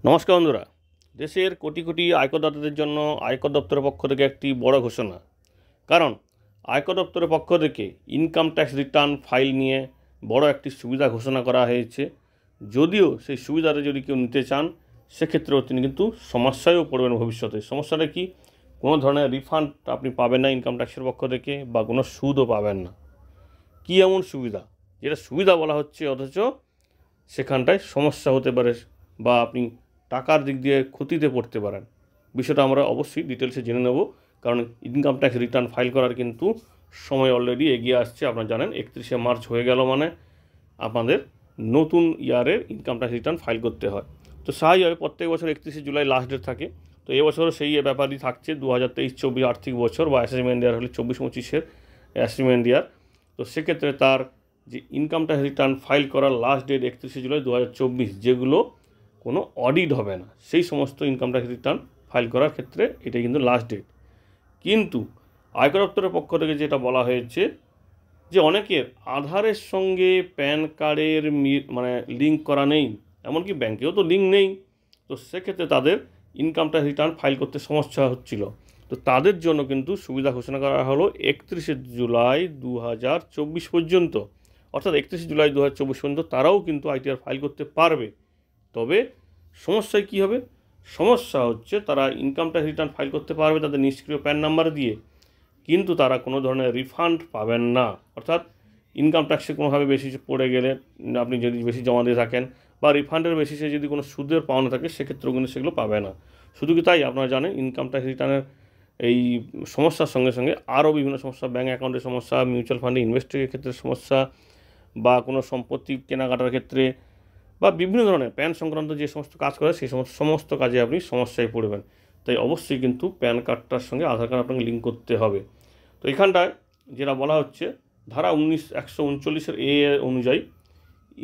নমস্কার বন্ধুরা। দেশের কোটি কোটি আয়করদাতাদের জন্য আয়কর দপ্তরের পক্ষ থেকে একটি বড় ঘোষণা। কারণ আয়কর দপ্তরের পক্ষ থেকে ইনকাম ট্যাক্স রিটার্ন ফাইল নিয়ে বড় একটি সুবিধা ঘোষণা করা হয়েছে। যদিও সেই সুবিধাটা যদি কেউ নিতে চান সেক্ষেত্রেও তিনি কিন্তু সমস্যায়ও পড়বেন ভবিষ্যতে। সমস্যাটা কি? কোনো ধরনের রিফান্ড আপনি পাবেন না ইনকাম ট্যাক্সের পক্ষ থেকে, বা কোনো সুদও পাবেন না। কী এমন সুবিধা যেটা সুবিধা বলা হচ্ছে অথচ সেখানটায় সমস্যা হতে পারে, বা আপনি টাকার দিক দিয়ে ক্ষতিতে পড়তে পারেন? বিষয়টা আমরা অবশ্যই ডিটেলসে জেনে নেব। কারণ ইনকাম ট্যাক্স রিটার্ন ফাইল করার কিন্তু সময় অলরেডি এগিয়ে আসছে। আপনারা জানেন 31শে মার্চ হয়ে গেল, মানে আপনাদের নতুন ইয়ারের ইনকাম ট্যাক্স রিটার্ন ফাইল করতে হয়। তো স্বাভাবিকভাবে প্রত্যেক বছর 31শে জুলাই লাস্ট ডেট থাকে। তো এবছরও সেই ব্যাপারই থাকছে। 2023-24 আর্থিক বছর বা অ্যাসেসমেন্ট ইয়ার হলে 24-25-এর অ্যাসেসমেন্ট ইয়ার। তো সেক্ষেত্রে তার যে ইনকাম ট্যাক্স রিটার্ন ফাইল করার লাস্ট ডেট 31শে জুলাই 2024, যেগুলো কোনো অডিট হবে না সেই সমস্ত ইনকাম ট্যাক্স রিটার্ন ফাইল করার ক্ষেত্রে এটাই কিন্তু লাস্ট ডেট। কিন্তু আয়কর দপ্তরের পক্ষ থেকে যেটা বলা হয়েছে যে অনেকের আধারের সঙ্গে প্যান কার্ডের লিঙ্ক করা নেই, এমনকি ব্যাংকেও তো লিঙ্ক নেই। তো সেক্ষেত্রে তাদের ইনকাম ট্যাক্স রিটার্ন ফাইল করতে সমস্যা হচ্ছিল। তো তাদের জন্য কিন্তু সুবিধা ঘোষণা করা হলো 31শে জুলাই 2024 পর্যন্ত। অর্থাৎ 31শে জুলাই 2024 পর্যন্ত তারাও কিন্তু আইটিআর ফাইল করতে পারবে। তবে সমস্যায় কী হবে? সমস্যা হচ্ছে তারা ইনকাম ট্যাক্স রিটার্ন ফাইল করতে পারবে তাদের নিষ্ক্রিয় প্যান নাম্বার দিয়ে, কিন্তু তারা কোনো ধরনের রিফান্ড পাবেন না। অর্থাৎ ইনকাম ট্যাক্সে কোনোভাবে বেশি পড়ে গেলে, আপনি যদি বেশি জমা দিয়ে থাকেন, বা রিফান্ডের বেসিসে যদি কোনো সুদের পাওনা থাকে সেক্ষেত্রেও কিন্তু সেগুলো পাবে না। শুধু কি তাই? আপনারা জানেন ইনকাম ট্যাক্স রিটার্নের এই সমস্যার সঙ্গে সঙ্গে আরও বিভিন্ন সমস্যা, ব্যাঙ্ক অ্যাকাউন্টের সমস্যা, মিউচুয়াল ফান্ডে ইনভেস্টের ক্ষেত্রে সমস্যা, বা কোনো সম্পত্তি কেনাকাটার ক্ষেত্রে, বা বিভিন্ন ধরনের প্যান সংক্রান্ত যে সমস্ত কাজ করে সেই সমস্ত কাজে আপনি সমস্যায় পড়বেন। তাই অবশ্যই কিন্তু প্যান কার্ডটার সঙ্গে আধার কার্ড আপনাকে লিঙ্ক করতে হবে। তো এখানটায় যেটা বলা হচ্ছে ধারা 139 এ অনুযায়ী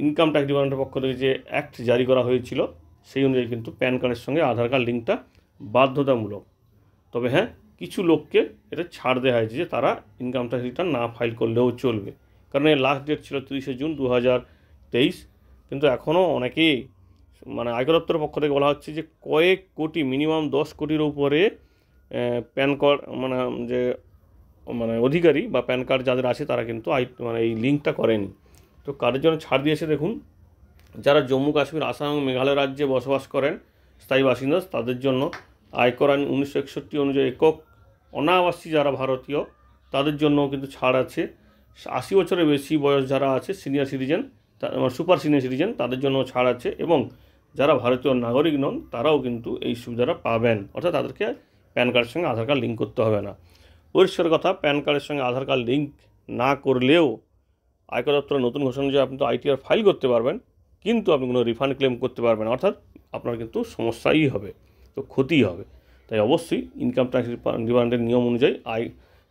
ইনকাম ট্যাক্স ডিপার্টমেন্টের পক্ষ থেকে যে অ্যাক্ট জারি করা হয়েছিল সেই অনুযায়ী কিন্তু প্যান কার্ডের সঙ্গে আধার কার্ড লিঙ্কটা বাধ্যতামূলক। তবে হ্যাঁ, কিছু লোককে এটা ছাড় দেওয়া হয়েছে যে তারা ইনকাম ট্যাক্স রিটার্ন না ফাইল করলেও চলবে। কারণ এর লাস্ট ডেট ছিল 30শে জুন 2023। কিন্তু এখনও অনেকেই আয়কর দপ্তরের পক্ষ থেকে বলা হচ্ছে যে কয়েক কোটি, মিনিমাম 10 কোটির উপরে প্যান কার্ড যে অধিকারী বা প্যান কার্ড যাদের আছে তারা কিন্তু এই লিঙ্কটা করেনি। তো কাদের জন্য ছাড় দিয়েছে দেখুন। যারা জম্মু কাশ্মীর, আসাম এবং মেঘালয় রাজ্যে বসবাস করেন স্থায়ী বাসিন্দা, তাদের জন্য আয়কর আইন 1961 অনুযায়ী একক অনাবাসী যারা ভারতীয় তাদের জন্যও কিন্তু ছাড় আছে। 80 বছরের বেশি বয়স যারা আছে, senior citizen, super senior citizen, তাদের জন্য ছাড় আছে। এবং যারা ভারতীয় নাগরিক নন তারাও কিন্তু এই সুবিধাটা পাবেন। অর্থাৎ তাদেরকে প্যান কার্ডের সঙ্গে আধার কার্ড লিঙ্ক করতে হবে না। পরিষ্কার কথা, প্যান কার্ডের সঙ্গে আধার কার্ড লিঙ্ক না করলেও আয়কর দপ্তরের নতুন ঘোষণা যে আপনি তো আইটিআর ফাইল করতে পারবেন, কিন্তু আপনি কোনো রিফান্ড ক্লেম করতে পারবেন না। অর্থাৎ আপনার কিন্তু সমস্যাই হবে, তো ক্ষতিই হবে। তাই অবশ্যই ইনকাম ট্যাক্স ডিপার্টমেন্টের নিয়ম অনুযায়ী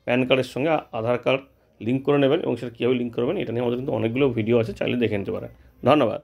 প্যান কার্ডের সঙ্গে আধার কার্ড লিঙ্ক করে নেবেন, এবং সেটা কীভাবে লিঙ্ক করবেন এটা নিয়ে আমাদের কিন্তু অনেকগুলো ভিডিও আছে, চাইলে দেখে নিতে পারেন। ধন্যবাদ।